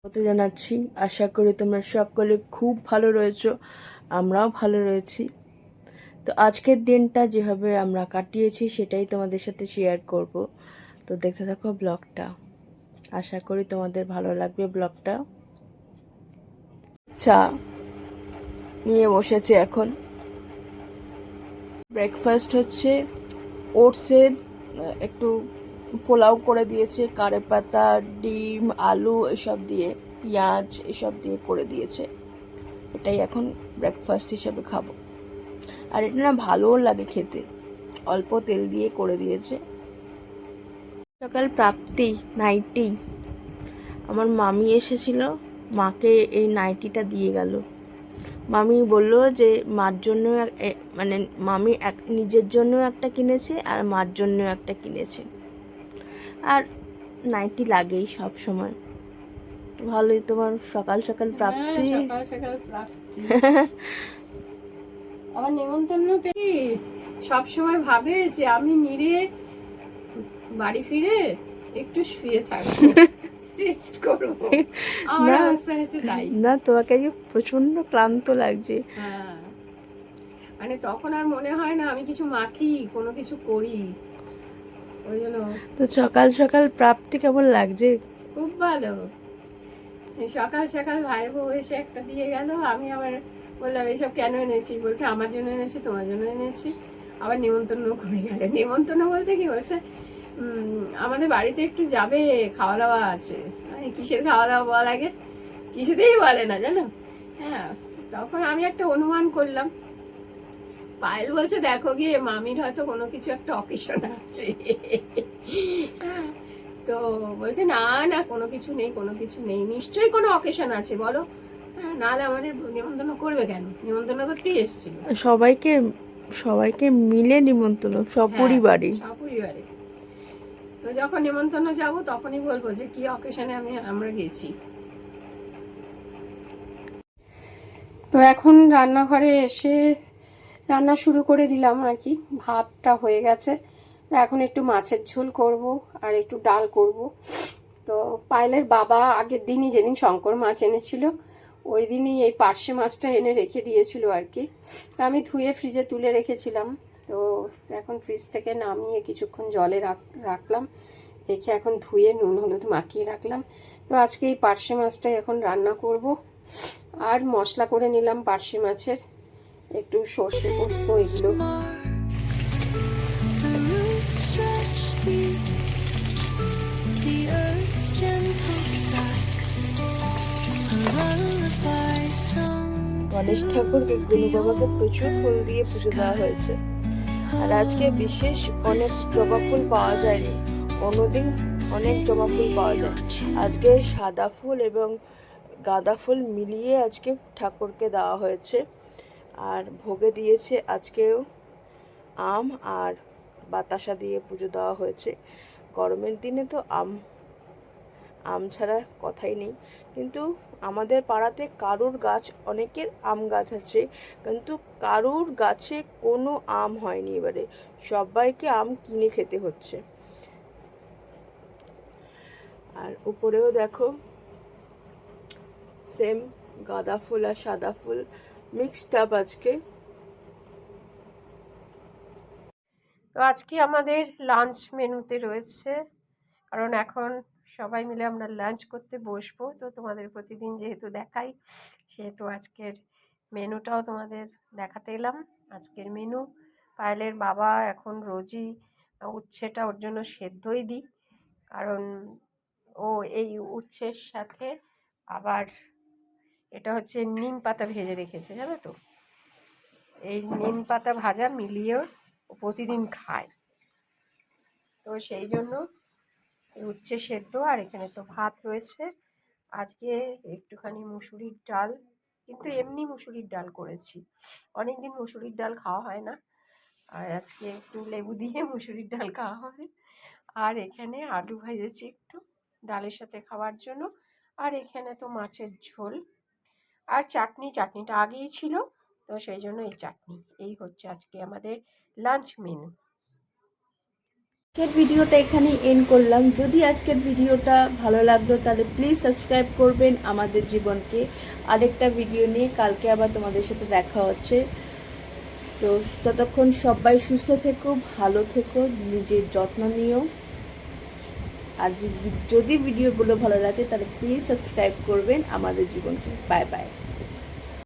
হতে জানাচ্ছি। আশা করি তোমরা সকলে খুব ভালো রয়েছো, আমরাও ভালো রয়েছি। তো আজকের দিনটা যেভাবে আমরা কাটিয়েছি সেটাই তোমাদের সাথে শেয়ার করব। তো দেখতে থাকো ব্লগটা, আশা করি তোমাদের ভালো লাগবে ব্লগটা। চা নিয়ে বসেছি এখন। ব্রেকফাস্ট হচ্ছে ওটসের একটু পোলাও করে দিয়েছে, কারি পাতা, ডিম, আলু এসব দিয়ে, পেঁয়াজ এসব দিয়ে করে দিয়েছে। এটাই এখন ব্রেকফাস্ট হিসেবে খাবো। আর এটা না ভালোও লাগে খেতে, অল্প তেল দিয়ে করে দিয়েছে। সকাল প্রাপ্তি নাইটি, আমার মামি এসেছিল, মাকে এই নাইটিটা দিয়ে গেল। মামি বলল যে মার জন্য মানে মামি নিজের জন্য একটা কিনেছে আর মার জন্য একটা কিনেছে। আর নাইটি লাগেই সব সময়। ভালোই তোমার সকাল সকাল প্রাপ্তি। সকাল সকাল প্রাপ্তি। আমার নেমন্তন্ন পেয়ে সবসময় ভাবে যে আমি নিরে বাড়ি ফিরে একটু শুয়ে থাকবো, রেস্ট করবো। আমার অবস্থা হচ্ছে তাই। না, তোমাকে আজকে প্রচন্ড ক্লান্ত লাগছে। হ্যাঁ, মানে তখন আর মনে হয় না আমি কিছু মাখি, কোনো কিছু করি, ওই জন্য। তো সকাল সকাল প্রাপ্তি কেমন লাগছে? খুব ভালো। সকাল সকাল ভাইয়ের বউ এসে একটা দিয়ে গেল, আমি আবার বললাম এসব কেন এনেছি? বলছে আমার জন্য এনেছি, তোমার জন্য এনেছি। আবার নেমন্তন্ন করে গেলে। নেমন্তন্ন বলতে কি বলছে, আমাদের বাড়িতে একটু যাবে, খাওয়া দাওয়া আছে। কিসের খাওয়া দাওয়া বলা লাগে, কিছুতেই বলে না জানো। হ্যাঁ, তখন আমি একটা অনুমান করলাম। পায়েল বলছে দেখো গিয়ে মামির হয়তো কোনো কিছু একটা অকেশন আছে। হ্যাঁ, তো বলছে না না, কোনো কিছু নেই, কোনো কিছু নেই, নিশ্চয়ই কোনো অকেশন আছে বলো। হ্যাঁ, নাহলে আমাদের নিমন্ত্রণ করবে কেন? নিমন্ত্রণ করতেই এসেছিল। সবাইকে সবাইকে মিলে নিমন্ত্রণ, সপরিবারে। সপরিবারে। তো যখন নিমন্ত্রণ যাব তখনই বলবো যে কি অকেশনে আমরা গেছি। তো এখন রান্নাঘরে এসে রান্না শুরু করে দিলাম আর কি। ভাতটা হয়ে গেছে, এখন একটু মাছের ঝোল করব আর একটু ডাল করব। তো পায়েলের বাবা আগের দিনই, যেদিন শঙ্কর মাছ এনেছিল ওই দিনই এই পার্শে মাছটা এনে রেখে দিয়েছিল আর কি। আমি ধুয়ে ফ্রিজে তুলে রেখেছিলাম। তো এখন ফ্রিজ থেকে নামিয়ে কিছুক্ষণ জলে রাখলাম, রেখে এখন ধুয়ে নুন হলুদ মাখিয়ে রাখলাম। তো আজকে এই পার্শে মাছটাই এখন রান্না করব। আর মশলা করে নিলাম পার্শে মাছের, একটু সর্ষে পোস্ত এগুলো। গণেশ ঠাকুরকে, গুরু বাবাকে প্রচুর ফুল দিয়ে পুজো দেওয়া হয়েছে। আর আজকে বিশেষ অনেক জবা ফুল পাওয়া যায়নি, অন্যদিন অনেক জবা ফুল পাওয়া যায়। আজকে সাদা ফুল এবং গাঁদা ফুল মিলিয়ে আজকে ঠাকুরকে দেওয়া হয়েছে। আর ভোগে দিয়েছে আজকেও আম আর বাতাসা দিয়ে পুজো দেওয়া হয়েছে। গরমের দিনে তো আম ছাড়া কথাই নেই। কিন্তু আমাদের পাড়াতে কারুর গাছ, অনেকের আম গাছ আছে, কিন্তু কারুর গাছে কোনো আম হয়নি এবারে, সবাইকে আম কিনে খেতে হচ্ছে। আর উপরেও দেখো সেম গাঁদা ফুল আর সাদা ফুল মিক্সড আপ আজকে। তো আজকে আমাদের লাঞ্চ মেনুতে রয়েছে, কারণ এখন সবাই মিলে আমরা লাঞ্চ করতে বসবো। তো তোমাদের প্রতিদিন যেহেতু দেখাই, সেহেতু আজকের মেনুটাও তোমাদের দেখাতে এলাম। আজকের মেনু, পায়েলের বাবা এখন রোজই উচ্ছেটা ওর জন্য সেদ্ধই দিই, কারণ ও এই উচ্ছের সাথে আবার এটা হচ্ছে নিম পাতা ভেজে রেখেছে, জানো তো। এই নিম পাতা ভাজা মিলিয়েও প্রতিদিন খায়। তো সেই জন্য উচ্ছে সেদ্ধ, আর এখানে তো ভাত রয়েছে। আজকে একটুখানি মুসুরির ডাল, কিন্তু এমনি মুসুরির ডাল করেছি, অনেক দিন মুসুরির ডাল খাওয়া হয় না, আর আজকে একটু লেবু দিয়ে মুসুরির ডাল খাওয়া হবে। আর এখানে আলু ভেজেছি একটু ডালের সাথে খাওয়ার জন্য। আর এখানে তো মাছের ঝোল আর চাটনিটা আগেই ছিল, তো সেই জন্য এই চাটনি। এই হচ্ছে আজকে আমাদের লাঞ্চ মেনু। আজকের ভিডিওটা এখানেই এন্ড করলাম। যদি আজকের ভিডিওটা ভালো লাগলো তাহলে প্লিজ সাবস্ক্রাইব করবেন আমাদের জীবনকে। আরেকটা ভিডিও নিয়ে কালকে আবার তোমাদের সাথে দেখা হচ্ছে। তো ততক্ষণ সবাই সুস্থ থেকো, ভালো থেকো, নিজের যত্ন নিও। আর যদি ভিডিওগুলো ভালো লাগে তাহলে প্লিজ সাবস্ক্রাইব করবেন আমাদের জীবনকে। Bye bye.